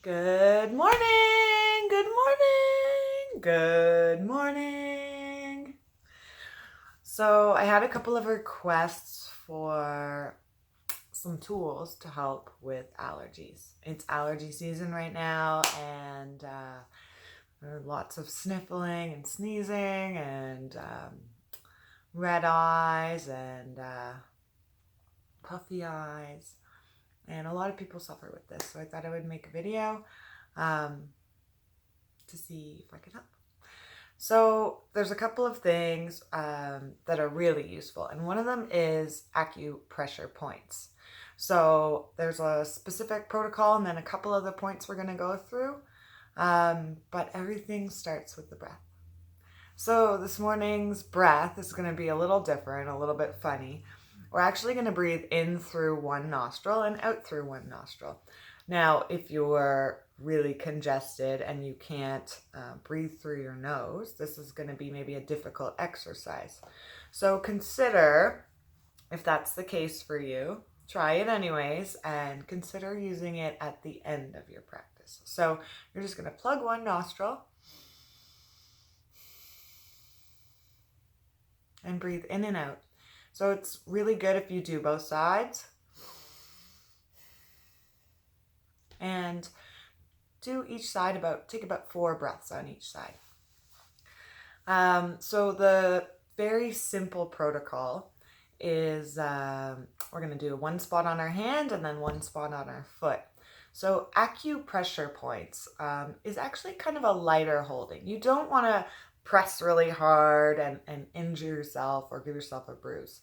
Good morning, good morning, good morning. So I had a couple of requests for some tools to help with allergies. It's allergy season right now, and there are lots of sniffling and sneezing and red eyes and puffy eyes. And a lot of people suffer with this, so I thought I would make a video to see if I could help. So there's a couple of things that are really useful, and one of them is acupressure points. So there's a specific protocol and then a couple other points we're going to go through, but everything starts with the breath. So this morning's breath is going to be a little different, a little bit funny. We're actually going to breathe in through one nostril and out through one nostril. Now, if you're really congested and you can't breathe through your nose, this is going to be maybe a difficult exercise. So consider, if that's the case for you, try it anyways and consider using it at the end of your practice. So you're just going to plug one nostril and breathe in and out. So it's really good if you do both sides. And do each side take about 4 breaths on each side. So the very simple protocol is we're going to do one spot on our hand and then one spot on our foot. So acupressure points is actually kind of a lighter holding. You don't want to press really hard and injure yourself or give yourself a bruise.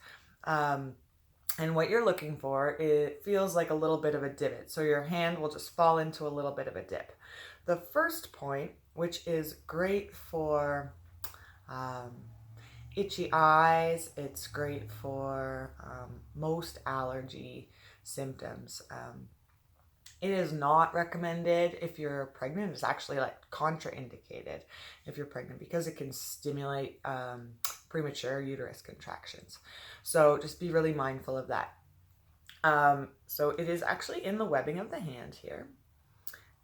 And what you're looking for, it feels like a little bit of a divot. So your hand will just fall into a little bit of a dip. The first point, which is great for itchy eyes, it's great for most allergy symptoms. It is not recommended if you're pregnant. It's actually like contraindicated if you're pregnant because it can stimulate premature uterus contractions. So just be really mindful of that. So it is actually in the webbing of the hand here.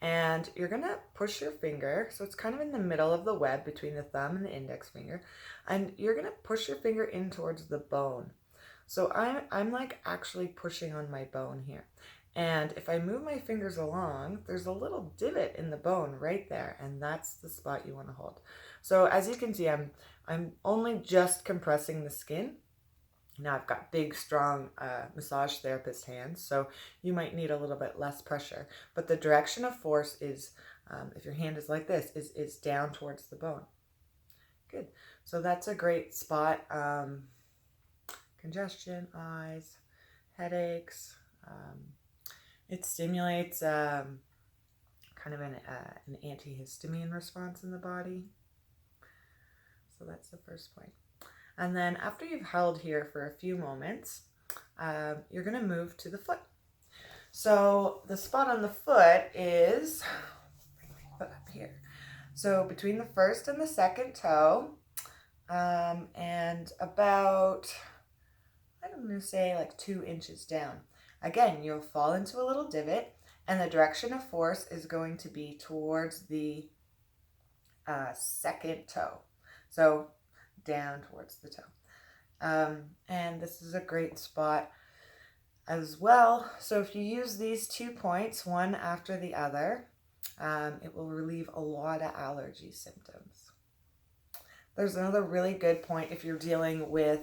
And you're going to push your finger. So it's kind of in the middle of the web between the thumb and the index finger. And you're going to push your finger in towards the bone. So I'm like actually pushing on my bone here. And if I move my fingers along, there's a little divot in the bone right there, and that's the spot you want to hold. So as you can see, I'm only just compressing the skin. Now I've got big, strong massage therapist hands, so you might need a little bit less pressure. But the direction of force is, if your hand is like this, is down towards the bone. Good. So that's a great spot. Congestion, eyes, headaches. It stimulates kind of an antihistamine response in the body. So that's the first point. And then after you've held here for a few moments, you're going to move to the foot. So the spot on the foot is, bring my foot up here. So between the first and the second toe, and about, I'm going to say like 2 inches down. Again, you'll fall into a little divot, and the direction of force is going to be towards the second toe. So down towards the toe. And this is a great spot as well. So if you use these 2 points, one after the other, it will relieve a lot of allergy symptoms. There's another really good point if you're dealing with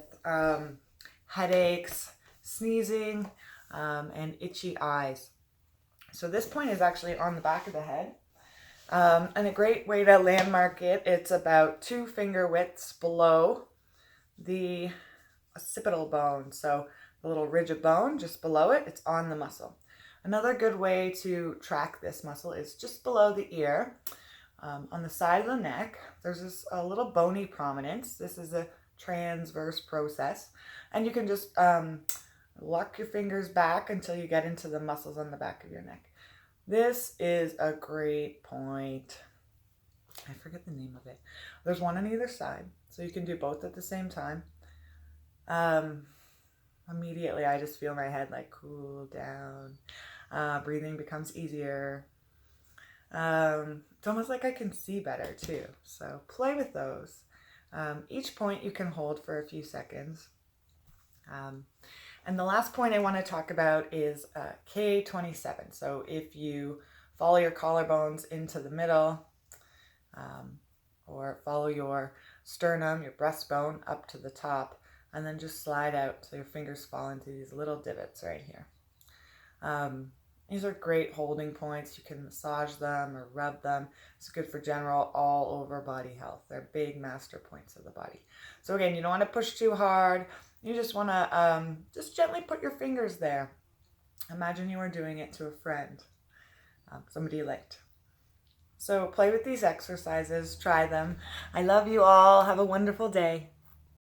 headaches, sneezing, and itchy eyes. So this point is actually on the back of the head. And a great way to landmark it, it's about 2 finger widths below the occipital bone. So the little ridge of bone just below it, it's on the muscle. Another good way to track this muscle is just below the ear. On the side of the neck, there's a little bony prominence. This is a transverse process. And you can just lock your fingers back until you get into the muscles on the back of your neck. This is a great point. I forget the name of it. There's one on either side, so you can do both at the same time. Immediately, I just feel my head like cool down. Breathing becomes easier. It's almost like I can see better too. So play with those. Each point you can hold for a few seconds. And the last point I want to talk about is K27. So if you follow your collarbones into the middle, or follow your sternum, your breastbone up to the top, and then just slide out so your fingers fall into these little divots right here. These are great holding points. You can massage them or rub them. It's good for general all over body health. They're big master points of the body. So again, you don't want to push too hard. You just want to just gently put your fingers there. Imagine you were doing it to a friend, somebody you liked. So play with these exercises. Try them. I love you all. Have a wonderful day.